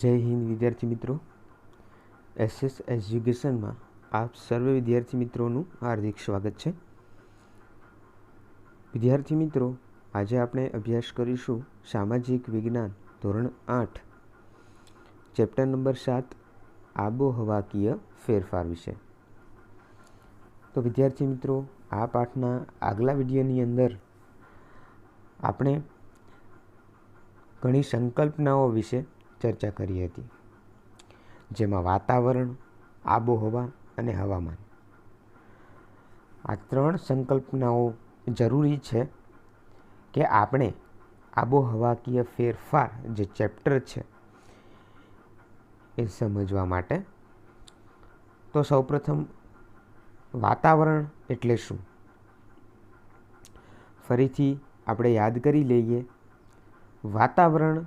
જય હિન્દ વિદ્યાર્થી મિત્રો, એસએસ એજ્યુકેશનમાં આપ સર્વે વિદ્યાર્થી મિત્રોનું હાર્દિક સ્વાગત છે. વિદ્યાર્થી મિત્રો, આજે આપણે અભ્યાસ કરીશું સામાજિક વિજ્ઞાન ધોરણ 8 ચેપ્ટર નંબર 7 આબોહવાકીય ફેરફાર વિશે. તો વિદ્યાર્થી મિત્રો, આ પાઠના આગલા વિડીયોની અંદર આપણે ઘણી સંકલ્પનાઓ વિશે ચર્ચા કરી હતી, જેમાં વાતાવરણ, આબોહવા અને હવામાન, આ 3 સંકલ્પનાઓ જરૂરી છે કે આપણે આબોહવાકીય ફેરફાર જે ચેપ્ટર છે એ સમજવા માટે. તો સૌપ્રથમ વાતાવરણ એટલે શું, ફરીથી આપણે યાદ કરી લઈએ. વાતાવરણ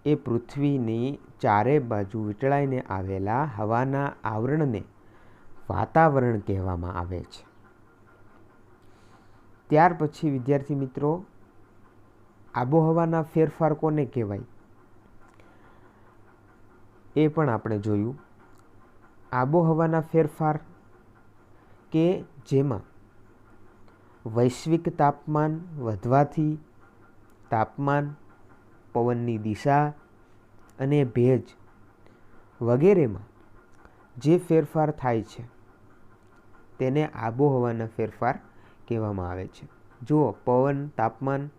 એ પૃથ્વીની ચારે બાજુ વીંટળાઈને આવેલા હવાના આવરણને વાતાવરણ કહેવામાં આવે છે. ત્યાર પછી વિદ્યાર્થી મિત્રો, આબોહવાના ફેરફાર કોને કહેવાય એ પણ આપણે જોયું. આબોહવાના ફેરફાર કે જેમાં વૈશ્વિક તાપમાન વધવાથી તાપમાન, પવનની દિશા અને ભેજ વગેરેમાં જે ફેરફાર થાય છે તેને આબોહવાના ફેરફાર કહેવામાં આવે છે. જુઓ, પવન, તાપમાન,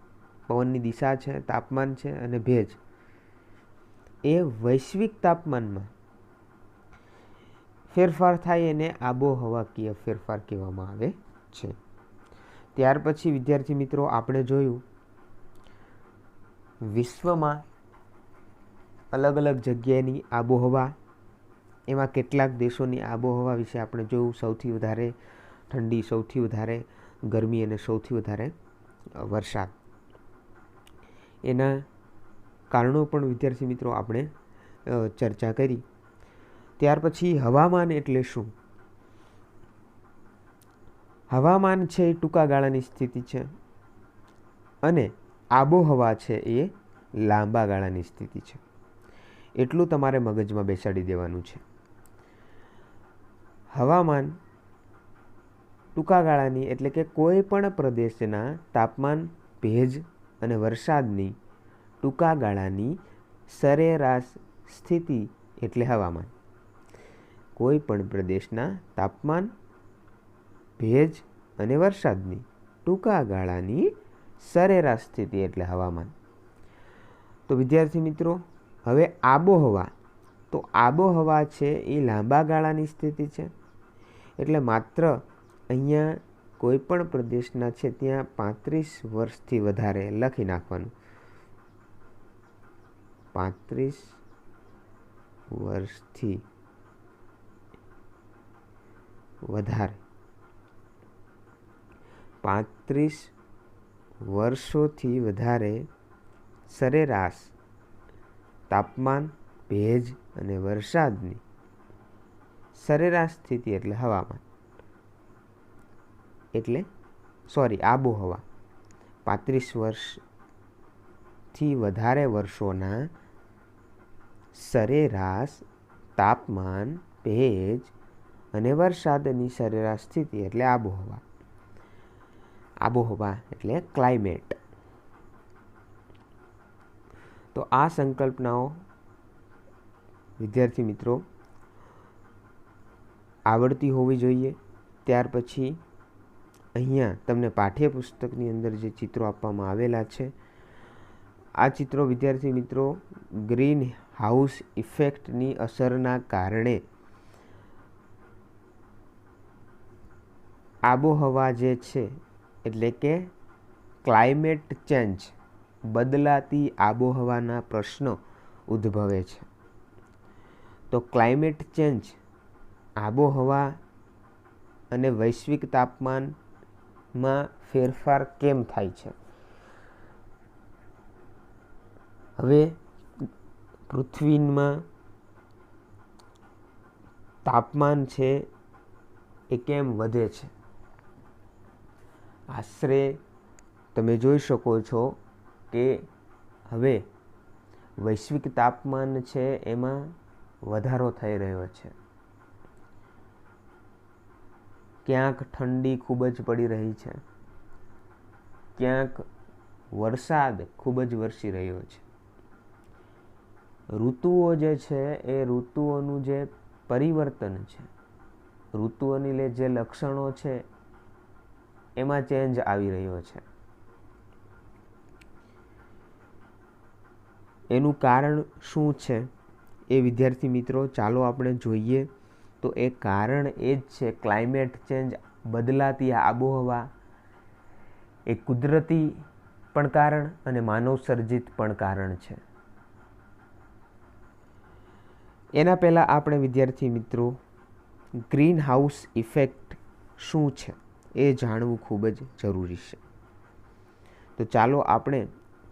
પવનની દિશા છે, તાપમાન છે અને ભેજ એ વૈશ્વિક તાપમાનમાં ફેરફાર થાય એને આબોહવાકીય ફેરફાર કહેવામાં આવે છે. ત્યાર પછી વિદ્યાર્થી મિત્રો, આપણે જોયું વિશ્વમાં અલગ અલગ જગ્યાની આબોહવા, એમાં કેટલાક દેશોની આબોહવા વિશે આપણે જોયું. સૌથી વધારે ઠંડી, સૌથી વધારે ગરમી અને સૌથી વધારે વરસાદ, એના કારણો પણ વિદ્યાર્થી મિત્રો આપણે ચર્ચા કરી. ત્યાર પછી હવામાન એટલે શું. હવામાન છે એ ટૂંકા ગાળાની સ્થિતિ છે અને આબોહવા છે એ લાંબા ગાળાની સ્થિતિ છે. એટલું તમારે મગજમાં બેસાડી દેવાનું છે. હવામાન ટૂંકા ગાળાની એટલે કે કોઈ પણ પ્રદેશના તાપમાન, ભેજ અને વરસાદની ટૂંકા ગાળાની સરેરાશ સ્થિતિ એટલે હવામાન. કોઈ પણ પ્રદેશના તાપમાન, ભેજ અને વરસાદની ટૂંકા ગાળાની સરેરાશ સ્થિતિ એટલે હવામાન. તો વિદ્યાર્થી મિત્રો, હવે આબોહવા, તો આબોહવા છે એ લાંબા ગાળાની સ્થિતિ છે. એટલે માત્ર અહીંયા કોઈ પણ પ્રદેશના છે ત્યાં 35 વર્ષથી વધારે લખી નાખવાનું. 35 વર્ષથી વધારે, 35 વર્ષોથી વધારે સરેરાશ તાપમાન, ભેજ અને વરસાદની સરેરાશ સ્થિતિ એટલે હવામાન, આબોહવા. 35 વર્ષથી વધારે વર્ષોના સરેરાશ તાપમાન, ભેજ અને વરસાદની સરેરાશ સ્થિતિ એટલે આબોહવા. આબોહવા એટલે ક્લાઇમેટ. તો આ સંકલ્પનાઓ વિદ્યાર્થી મિત્રો આવડતી હોવી જોઈએ. ત્યાર પછી અહીંયા તમને પાઠ્યપુસ્તકની અંદર જે ચિત્રો આપવામાં આવેલા છે, આ ચિત્રો વિદ્યાર્થી મિત્રો ગ્રીન હાઉસ ઇફેક્ટની અસરના કારણે આબોહવા જે છે એટલે કે ક્લાઇમેટ ચેન્જ, બદલાતી આબોહવાના પ્રશ્નો ઉદ્ભવે છે. તો ક્લાઇમેટ ચેન્જ, આબોહવા અને વૈશ્વિક તાપમાનમાં ફેરફાર કેમ થાય છે. હવે પૃથ્વીમાં તાપમાન છે એ કેમ વધે છે. આશરે તમે જોઈ શકો છો કે હવે વૈશ્વિક તાપમાન છે એમાં વધારો થઈ રહ્યો છે. ક્યાંક ઠંડી ખૂબ જ પડી રહી છે, ક્યાંક વરસાદ ખૂબ જ વરસી રહ્યો છે. ઋતુઓ જે છે એ ઋતુઓનું જે પરિવર્તન છે, ઋતુઓની જે લક્ષણો છે એમાં ચેન્જ આવી રહ્યો છે. એનું કારણ શું છે એ વિદ્યાર્થી મિત્રો ચાલો આપણે જોઈએ. તો એ કારણ એ જ છે ક્લાઇમેટ ચેન્જ, બદલાતી આબોહવા. એ કુદરતી પણ કારણ અને માનવ સર્જિત પણ કારણ છે. એના પહેલાં આપણે વિદ્યાર્થી મિત્રો ગ્રીન હાઉસ ઇફેક્ટ શું છે એ જાણવું ખૂબ જ જરૂરી છે. તો ચાલો આપણે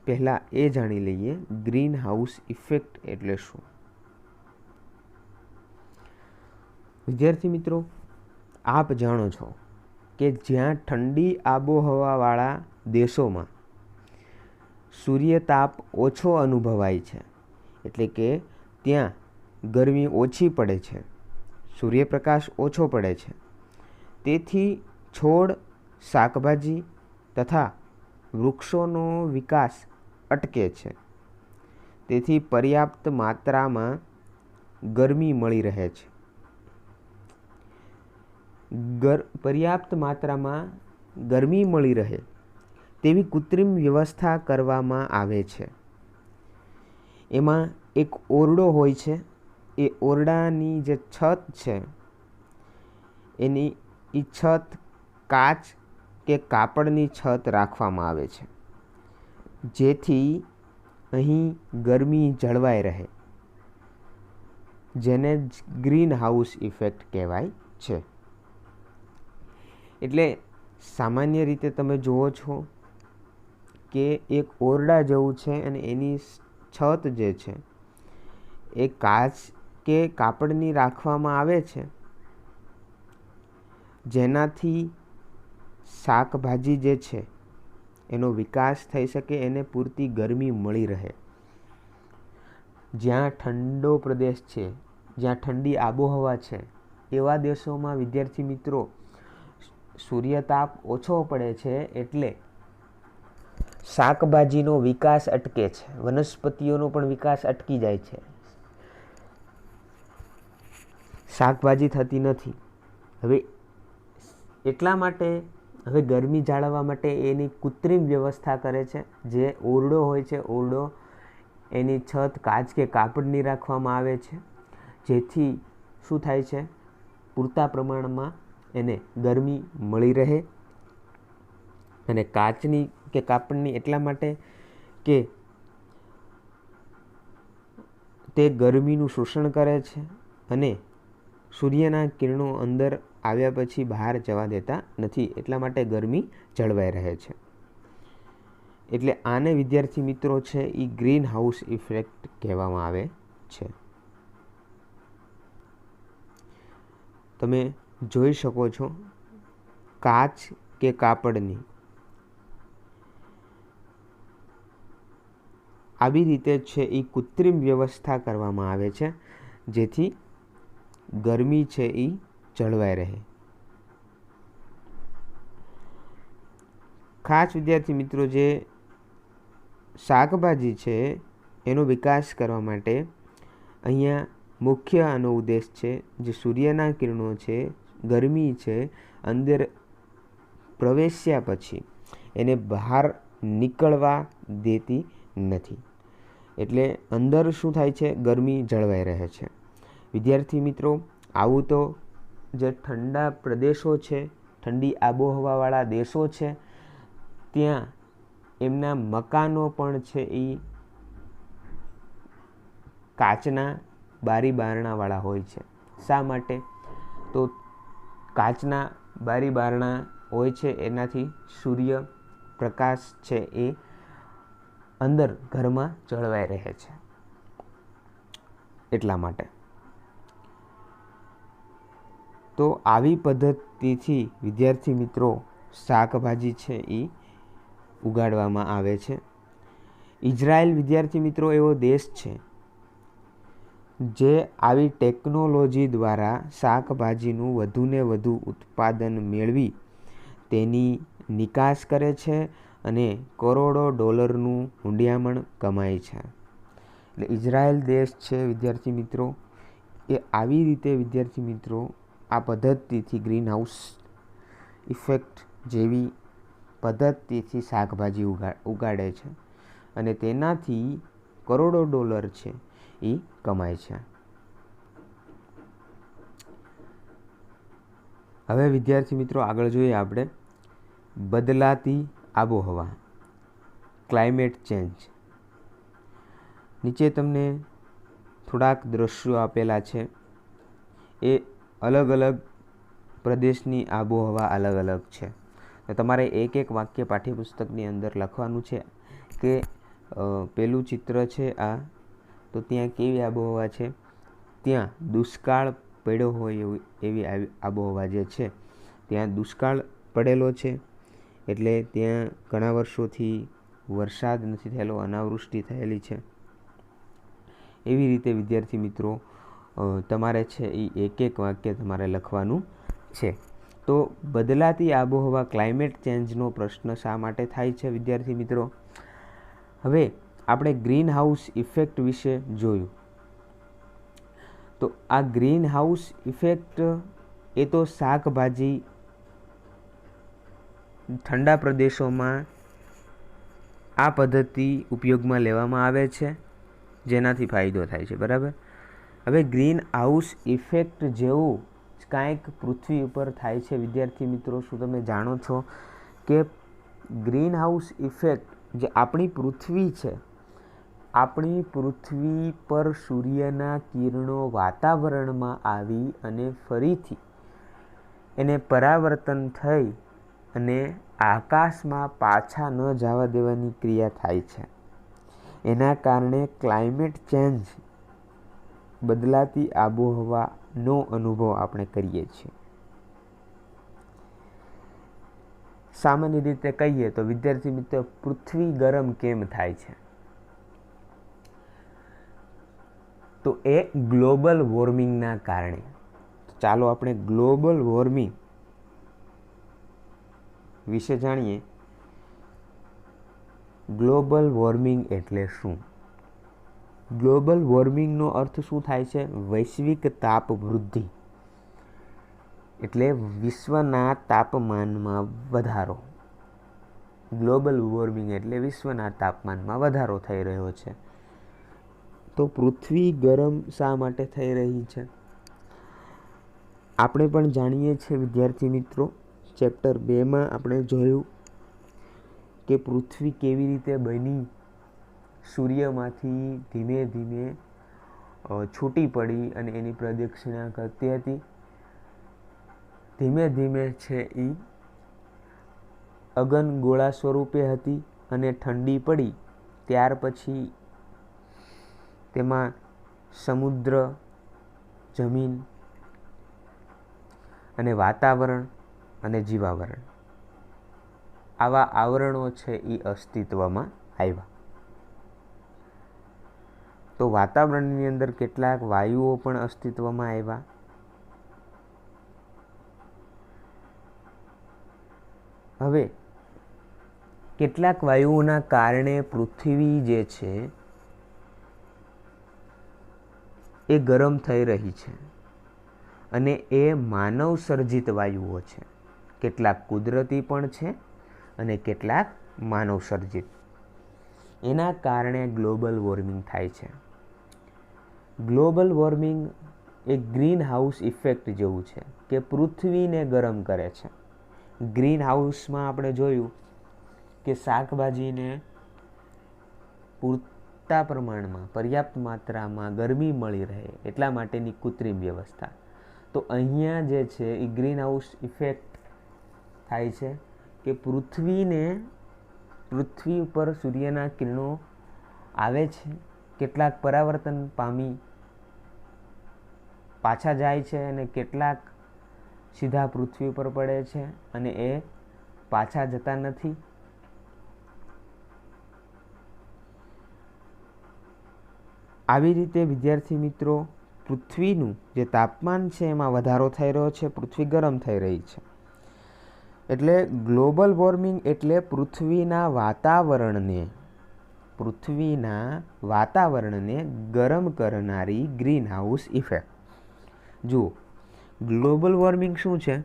પહેલાં એ જાણી લઈએ ગ્રીન હાઉસ ઇફેક્ટ એટલે શું. વિદ્યાર્થી મિત્રો, આપ જાણો છો કે જ્યાં ઠંડી આબોહવાવાળા દેશોમાં સૂર્યતાપ ઓછો અનુભવાય છે, એટલે કે ત્યાં ગરમી ઓછી પડે છે, સૂર્યપ્રકાશ ઓછો પડે છે, તેથી છોડ, શાકભાજી તથા વૃક્ષોનો વિકાસ અટકે છે. તેથી પર્યાપ્ત માત્રામાં ગરમી મળી રહે છે. પર્યાપ્ત માત્રામાં ગરમી મળી રહે તેવી કૃત્રિમ વ્યવસ્થા કરવામાં આવે છે. એમાં એક ઓરડો હોય છે. એ ઓરડાની જે છત છે એની છત કાચ કે કાપડની છત રાખવામાં આવે છે, જેથી અહીં ગરમી જળવાઈ રહે, જેને ગ્રીન હાઉસ ઇફેક્ટ કહેવાય છે. એટલે સામાન્ય રીતે તમે જુઓ છો કે એક ઓરડા જેવું છે અને એની છત જે છે એ કાચ કે કાપડની રાખવામાં આવે છે, જેનાથી શાકભાજી જે છે એનો વિકાસ થઈ શકે, એને પૂરતી ગરમી મળી રહે. જ્યાં ઠંડો પ્રદેશ છે, જ્યાં ઠંડી આબોહવા છે, એવા દેશોમાં વિદ્યાર્થી મિત્રો સૂર્યતાપ ઓછો પડે છે એટલે શાકભાજીનો વિકાસ અટકે છે, વનસ્પતિઓનો પણ વિકાસ અટકી જાય છે, શાકભાજી થતી નથી. હવે એટલા માટે હવે ગરમી જાળવવા માટે એની કૃત્રિમ વ્યવસ્થા કરે છે. જે ઓરડો હોય છે, ઓરડો એની છત કાચ કે કાપડની રાખવામાં આવે છે, જેથી શું થાય છે, પૂરતા પ્રમાણમાં એને ગરમી મળી રહે. અને કાચની કે કાપડની એટલા માટે કે તે ગરમીનું શોષણ કરે છે અને સૂર્યના કિરણો અંદર આવ્યા પછી બહાર જવા દેતા નથી, એટલા માટે ગરમી જળવાઈ રહે છે. એટલે આને વિદ્યાર્થી મિત્રો છે એ ગ્રીન હાઉસ ઇફેક્ટ કહેવામાં આવે છે. તમે જોઈ શકો છો કાચ કે કાપડની આવી રીતે છે એ કૃત્રિમ વ્યવસ્થા કરવામાં આવે છે, જેથી ગરમી છે એ જળવાઈ રહે. ખાસ વિદ્યાર્થી મિત્રો, જે શાકભાજી છે એનો વિકાસ કરવા માટે અહીંયા મુખ્ય આનો ઉદ્દેશ છે, જે સૂર્યના કિરણો છે, ગરમી છે, અંદર પ્રવેશ્યા પછી એને બહાર નીકળવા દેતી નથી. એટલે અંદર શું થાય છે, ગરમી જળવાઈ રહે છે. વિદ્યાર્થી મિત્રો, આવું તો જે ઠંડા પ્રદેશો છે, ઠંડી આબોહવાવાળા દેશો છે, ત્યાં એમના મકાનો પણ છે એ કાચના બારી બારણાવાળા હોય છે. શા માટે? તો કાચના બારી બારણા હોય છે એનાથી સૂર્ય પ્રકાશ છે એ અંદર ઘરમાં જળવાઈ રહે છે, એટલા માટે. તો આવી પદ્ધતિથી વિદ્યાર્થી મિત્રો શાકભાજી છે એ ઉગાડવામાં આવે છે. ઇઝરાયલ વિદ્યાર્થી મિત્રો એવો દેશ છે જે આવી ટેકનોલોજી દ્વારા શાકભાજીનું વધુને વધુ ઉત્પાદન મેળવી તેની નિકાસ કરે છે અને કરોડો ડોલરનું હુંડિયામણ કમાય છે. એટલે ઇઝરાયલ દેશ છે વિદ્યાર્થી મિત્રો એ આવી રીતે વિદ્યાર્થી મિત્રો આ પદ્ધતિથી ગ્રીન હાઉસ ઇફેક્ટ જેવી પદ્ધતિથી શાકભાજી ઉગાડે છે અને તેનાથી કરોડો ડોલર છે એ કમાય છે. હવે વિદ્યાર્થી મિત્રો આગળ જોઈએ આપણે બદલાતી આબોહવા, ક્લાઇમેટ ચેન્જ. નીચે તમને થોડાક દ્રશ્યો આપેલા છે. એ અલગ અલગ પ્રદેશની આબોહવા અલગ અલગ છે. તો તમારે એક એક વાક્ય પાઠ્યપુસ્તકની અંદર લખવાનું છે કે પેલું ચિત્ર છે આ, તો ત્યાં કેવી આબોહવા છે, ત્યાં દુષ્કાળ પડ્યો હોય એવી આબોહવા જે છે, ત્યાં દુષ્કાળ પડેલો છે એટલે ત્યાં ઘણા વર્ષોથી વરસાદ નથી થયેલો, અનાવૃષ્ટિ થયેલી છે. એવી રીતે વિદ્યાર્થી મિત્રો તમારે છે એ એક એક વાક્ય તમારે લખવાનું છે. તો બદલાતી આબોહવા ક્લાઇમેટ ચેન્જનો પ્રશ્ન શા માટે થાય છે વિદ્યાર્થી મિત્રો? હવે આપણે ગ્રીન હાઉસ ઇફેક્ટ વિશે જોયું. તો આ ગ્રીન હાઉસ ઇફેક્ટ એ તો શાકભાજી ઠંડા પ્રદેશોમાં આ પદ્ધતિ ઉપયોગમાં લેવામાં આવે છે જેનાથી ફાયદો થાય છે, બરાબર. હવે ગ્રીન હાઉસ ઇફેક્ટ જેવું કાંઈક પૃથ્વી ઉપર થાય છે વિદ્યાર્થી મિત્રો. શું તમે જાણો છો કે ગ્રીન હાઉસ ઇફેક્ટ જે આપણી પૃથ્વી છે, આપણી પૃથ્વી પર સૂર્યના કિરણો વાતાવરણમાં આવી અને ફરીથી એને પરાવર્તન થઈ અને આકાશમાં પાછા ન જવા દેવાની ક્રિયા થાય છે. એના કારણે ક્લાઇમેટ ચેન્જ, બદલાતી આબોહવાનો અનુભવ આપણે કરીએ છીએ. સામાન્ય રીતે કહીએ તો વિદ્યાર્થી મિત્રો પૃથ્વી ગરમ કેમ થાય છે? તો એ ગ્લોબલ વોર્મિંગના કારણે. ચાલો આપણે ગ્લોબલ વોર્મિંગ વિશે જાણીએ. ગ્લોબલ વોર્મિંગ એટલે શું? ગ્લોબલ વોર્મિંગનો અર્થ શું થાય છે? વૈશ્વિક તાપ વૃદ્ધિ, એટલે વિશ્વના તાપમાનમાં વધારો. ગ્લોબલ વોર્મિંગ એટલે વિશ્વના તાપમાનમાં વધારો થઈ રહ્યો છે. તો પૃથ્વી ગરમ શા માટે થઈ રહી છે? આપણે પણ જાણીએ છીએ વિદ્યાર્થી મિત્રો, ચેપ્ટર 2માં આપણે જોયું કે પૃથ્વી કેવી રીતે બની, સૂર્યમાંથી ધીમે ધીમે છૂટી પડી અને એની પ્રદક્ષિણા કરતી હતી. ધીમે ધીમે છે એ અગન ગોળા સ્વરૂપે હતી અને ઠંડી પડી ત્યાર પછી તેમાં સમુદ્ર, જમીન અને વાતાવરણ અને જીવાવરણ, આવા આવરણો છે એ અસ્તિત્વમાં આવ્યા. તો વાતાવરણની અંદર કેટલાક વાયુઓ પણ અસ્તિત્વમાં આવ્યા. હવે કેટલાક વાયુઓના કારણે પૃથ્વી જે છે એ ગરમ થઈ રહી છે અને એ માનવ સર્જિત વાયુઓ છે. કેટલાક કુદરતી પણ છે અને કેટલાક માનવ સર્જિત. એના કારણે ગ્લોબલ વોર્મિંગ થાય છે. ગ્લોબલ વોર્મિંગ એ ગ્રીન હાઉસ ઇફેક્ટ જેવું છે કે પૃથ્વીને ગરમ કરે છે. ગ્રીન હાઉસમાં આપણે જોયું કે શાકભાજીને પૂરતા પ્રમાણમાં, પર્યાપ્ત માત્રામાં ગરમી મળી રહે એટલા માટેની કૃત્રિમ વ્યવસ્થા. તો અહીંયા જે છે એ ગ્રીન હાઉસ ઇફેક્ટ થાય છે કે પૃથ્વી ઉપર સૂર્યના કિરણો આવે છે, કેટલાક પરાવર્તન પામી પાછા જાય છે અને કેટલાક સીધા પૃથ્વી ઉપર પડે છે અને એ પાછા જતા નથી. આવી રીતે વિદ્યાર્થી મિત્રો પૃથ્વીનું જે તાપમાન છે એમાં વધારો થઈ રહ્યો છે, પૃથ્વી ગરમ થઈ રહી છે. એટલે ગ્લોબલ વોર્મિંગ એટલે પૃથ્વીના વાતાવરણને ગરમ કરનારી ગ્રીન હાઉસ ઇફેક્ટ. જુઓ, ગ્લોબલ વોર્મિંગ શું છે?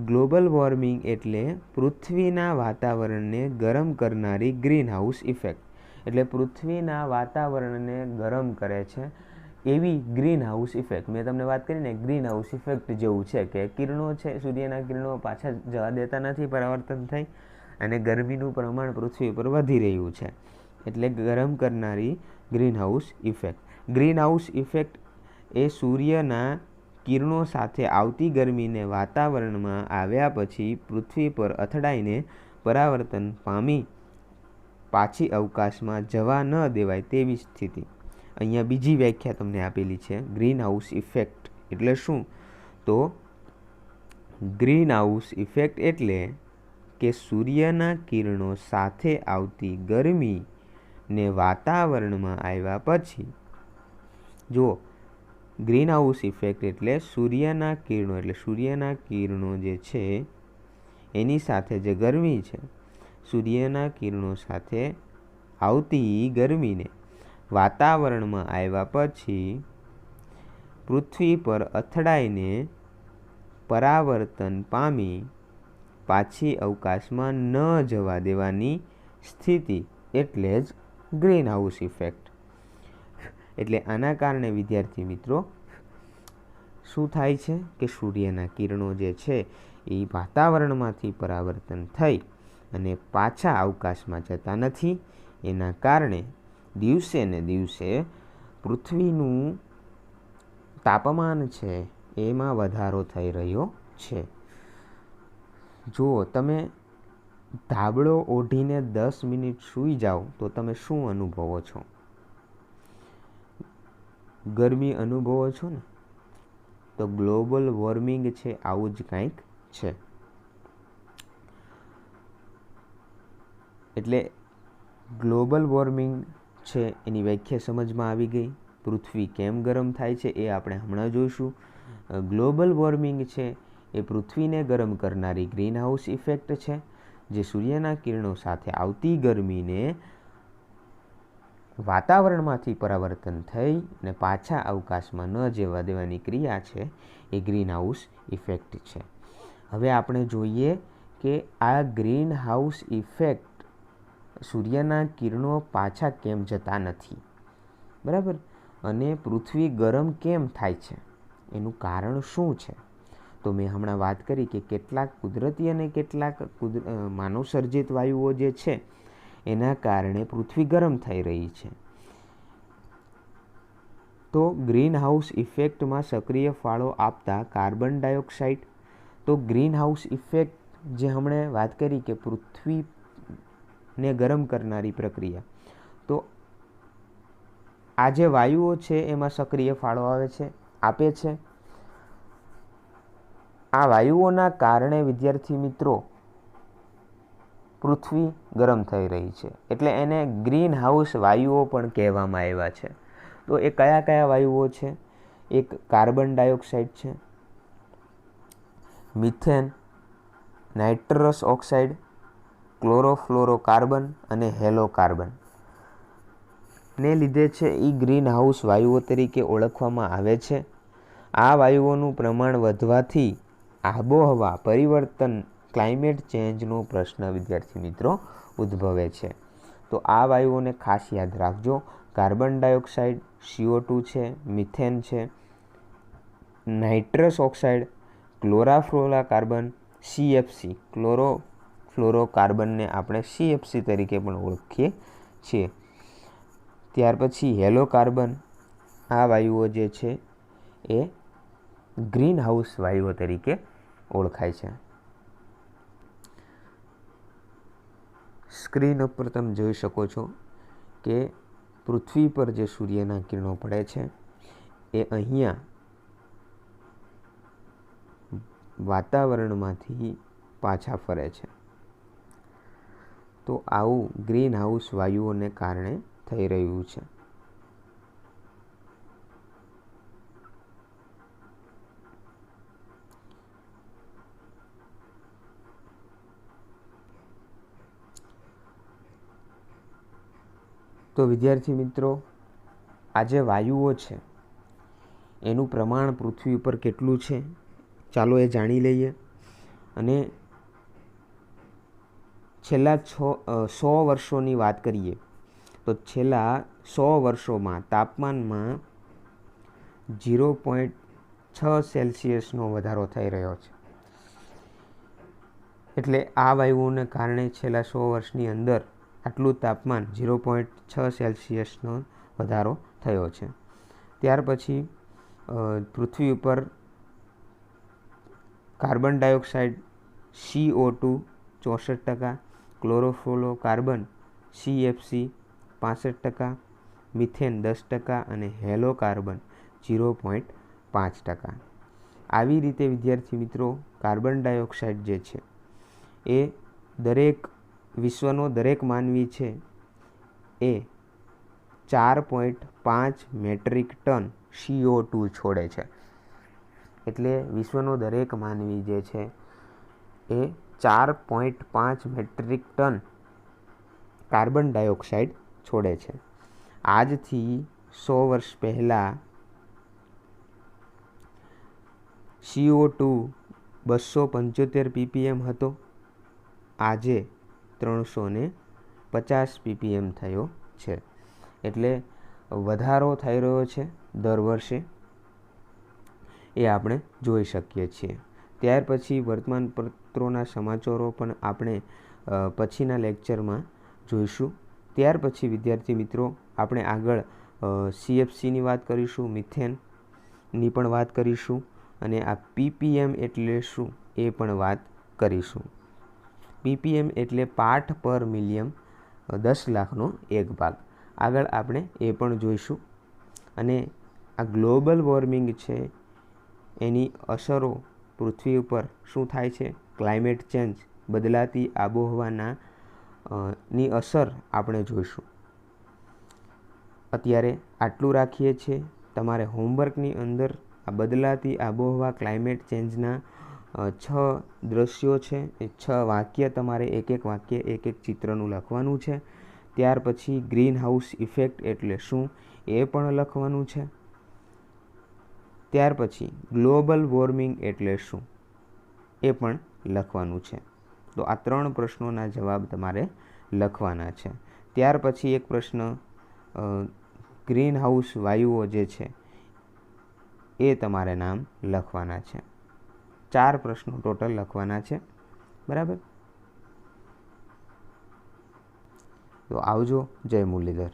ગ્લોબલ વોર્મિંગ એટલે પૃથ્વીના વાતાવરણને ગરમ કરનારી ગ્રીન હાઉસ ઇફેક્ટ. એટલે પૃથ્વીના વાતાવરણને ગરમ કરે છે એવી ગ્રીન હાઉસ ઇફેક્ટ. મેં તમને વાત કરીને ગ્રીન હાઉસ ઇફેક્ટ જેવું છે કે કિરણો છે, સૂર્યના કિરણો પાછા જવા દેતા નથી, પરાવર્તન થઈ અને ગરમીનું પ્રમાણ પૃથ્વી પર વધી રહ્યું છે. એટલે ગરમ કરનારી greenhouse effect. Greenhouse effect એ સૂર્યના કિરણો સાથે આવતી ગરમીને વાતાવરણમાં આવ્યા પછી પૃથ્વી પર અથડાઈને પરાવર્તન પામી પાછી અવકાશમાં જવા ન દેવાય તેવી સ્થિતિ. અહીંયા બીજી વ્યાખ્યા તમને આપેલી છે. ગ્રીન હાઉસ ઇફેક્ટ એટલે શું? તો ગ્રીન હાઉસ ઇફેક્ટ એટલે કે સૂર્યના કિરણો સાથે આવતી ગરમીને વાતાવરણમાં આવ્યા પછી, જો ગ્રીન હાઉસ ઇફેક્ટ એટલે સૂર્યના કિરણો જે છે એની સાથે જે ગરમી છે, સૂર્યના કિરણો સાથે આવતી ગરમીને વાતાવરણમાં આવ્યા પછી પૃથ્વી પર અથડાઈને પરાવર્તન પામી પાછી અવકાશમાં ન જવા દેવાની સ્થિતિ એટલે જ ગ્રીન હાઉસ ઇફેક્ટ. એટલે આના કારણે વિદ્યાર્થી મિત્રો શું થાય છે કે સૂર્યના કિરણો જે છે એ વાતાવરણમાંથી પરાવર્તન થઈ અને પાછા અવકાશમાં જતા નથી. એના કારણે દિવસે ને દિવસે પૃથ્વીનું તાપમાન છે એમાં વધારો થઈ રહ્યો છે. જુઓ, તમે ધાબળો ઓઢીને 10 મિનિટ સૂઈ જાઓ તો તમે શું અનુભવો છો? ગરમી અનુભવો છો ને? તો ગ્લોબલ વોર્મિંગ છે આવું જ કંઈક છે. એટલે ગ્લોબલ વોર્મિંગ છે એની વ્યાખ્યા સમજમાં આવી ગઈ. પૃથ્વી કેમ ગરમ થાય છે એ આપણે હમણાં જોઈશું. ગ્લોબલ વોર્મિંગ છે એ પૃથ્વીને ગરમ કરનારી ગ્રીન હાઉસ ઇફેક્ટ છે, જે સૂર્યના કિરણો સાથે આવતી ગરમીને વાતાવરણમાંથી પરાવર્તન થઈ અને પાછા અવકાશમાં ન જવા દેવાની ક્રિયા છે એ ગ્રીન હાઉસ ઇફેક્ટ છે. હવે આપણે જોઈએ કે આ ગ્રીન હાઉસ ઇફેક્ટ સૂર્યના કિરણો પાછા કેમ જતા નથી, બરાબર, અને પૃથ્વી ગરમ કેમ થાય છે, એનું કારણ શું છે? તો મેં હમણાં વાત કરી કે કેટલાક કુદરતી અને કેટલાક માનવ સર્જિત વાયુઓ જે છે એના કારણે પૃથ્વી ગરમ થઈ રહી છે. તો ગ્રીન હાઉસ ઇફેક્ટમાં સક્રિય ફાળો આપતા કાર્બન ડાયોક્સાઇડ. તો ગ્રીન હાઉસ ઇફેક્ટ જે હમણાં વાત કરી કે પૃથ્વીને ગરમ કરનારી પ્રક્રિયા, તો આ જે વાયુઓ છે એમાં સક્રિય ફાળો આપે છે. આ વાયુઓના કારણે વિદ્યાર્થી મિત્રો પૃથ્વી ગરમ થઈ રહી છે. એટલે એને ગ્રીન હાઉસ વાયુઓ પણ કહેવામાં આવ્યા છે. તો એ કયા કયા વાયુઓ છે? એક કાર્બન ડાયોક્સાઇડ છે, મિથેન, નાઇટ્રસ ઓક્સાઇડ, ક્લોરોફ્લોરોકાર્બન અને હેલોકાર્બન ને લીધે છે એ ગ્રીન હાઉસ વાયુઓ તરીકે ઓળખવામાં આવે છે. આ વાયુઓનું પ્રમાણ વધવાથી આબોહવા પરિવર્તન, ક્લાઇમેટ ચેન્જનો પ્રશ્ન વિદ્યાર્થી મિત્રો ઉદ્ભવે છે. તો આ વાયુઓને ખાસ યાદ રાખજો. કાર્બન ડાયોક્સાઇડ CO2 છે, મિથેન છે, નાઇટ્રસ ઓક્સાઇડ, ક્લોરોફ્લોરોકાર્બન CFC, ક્લોરોફ્લોરોકાર્બનને આપણે CFC તરીકે પણ ઓળખીએ છીએ. ત્યાર પછી હેલોકાર્બન. આ વાયુઓ જે છે એ ગ્રીન હાઉસ વાયુઓ તરીકે ઓળખાય છે. સ્ક્રીન ઉપર તમે જોઈ શકો છો કે પૃથ્વી પર જે સૂર્યના કિરણો પડે છે એ અહીંયા વાતાવરણમાંથી પાછા ફરે છે. તો આવું ગ્રીન હાઉસ વાયુઓને કારણે થઈ રહ્યું છે. તો વિદ્યાર્થી મિત્રો, આ જે વાયુઓ છે એનું પ્રમાણ પૃથ્વી ઉપર કેટલું છે ચાલો એ જાણી લઈએ. અને છેલ્લા 100 વર્ષોની વાત કરીએ તો છેલ્લા 100 વર્ષોમાં તાપમાનમાં 0.6 સેલ્સિયસનો વધારો થઈ રહ્યો છે. એટલે આ વાયુઓને કારણે છેલ્લા 100 વર્ષની અંદર આટલું તાપમાન 0.6 સેલ્સિયસનો વધારો થયો છે. ત્યાર પછી પૃથ્વી ઉપર carbon dioxide CO2 64%, chlorofluorocarbon CFC 65%, methane 10% અને હેલોકાર્બન 0.5%. આવી રીતે વિદ્યાર્થી મિત્રો, કાર્બન ડાયોક્સાઇડ જે છે એ વિશ્વનો દરેક માનવી છે એ 4.5 મેટ્રિક ટન CO2 છોડે છે. એટલે વિશ્વનો દરેક માનવી જે છે એ 4.5 મેટ્રિક ટન કાર્બન ડાયોક્સાઇડ છોડે છે. આજથી 100 વર્ષ પહેલાં CO2 275 ppm હતો, આજે 350 ppm થયો છે. એટલે વધારો થઈ રહ્યો છે દર વર્ષે, એ આપણે જોઈ શકીએ છીએ. ત્યાર પછી વર્તમાનપત્રોના સમાચારો પણ આપણે પછીના લેક્ચરમાં જોઈશું. ત્યાર પછી વિદ્યાર્થી મિત્રો, આપણે આગળ CFCની વાત કરીશું, મિથેનની પણ વાત કરીશું અને આ ppm એટલે શું એ પણ વાત કરીશું. ppm એટલે પાર્ટ પર મિલિયન, 10 લાખનો 1 ભાગ. આગળ આપણે એ પણ જોઈશું. અને આ ગ્લોબલ વોર્મિંગ છે એની અસરો પૃથ્વી ઉપર શું થાય છે, ક્લાઇમેટ ચેન્જ, બદલાતી આબોહવાના ની અસર આપણે જોઈશું. અત્યારે આટલું રાખીએ છીએ. તમારે હોમવર્કની અંદર આ બદલાતી આબોહવા, ક્લાઇમેટ ચેન્જના 6 દ્રશ્યો છે, એ 6 વાક્ય તમારે એક વાક્ય એક ચિત્રનું લખવાનું છે. ત્યાર પછી ગ્રીન હાઉસ ઇફેક્ટ એટલે શું એ પણ લખવાનું છે. ત્યાર પછી ગ્લોબલ વોર્મિંગ એટલે શું એ પણ લખવાનું છે. તો આ 3 પ્રશ્નોના જવાબ તમારે લખવાના છે. ત્યાર પછી એક પ્રશ્ન, ગ્રીન હાઉસ વાયુઓ જે છે એ તમારે નામ લખવાના છે. 4 પ્રશ્નો ટોટલ લખવાના છે. બરાબર? તો આવજો. જય મુરલીધર.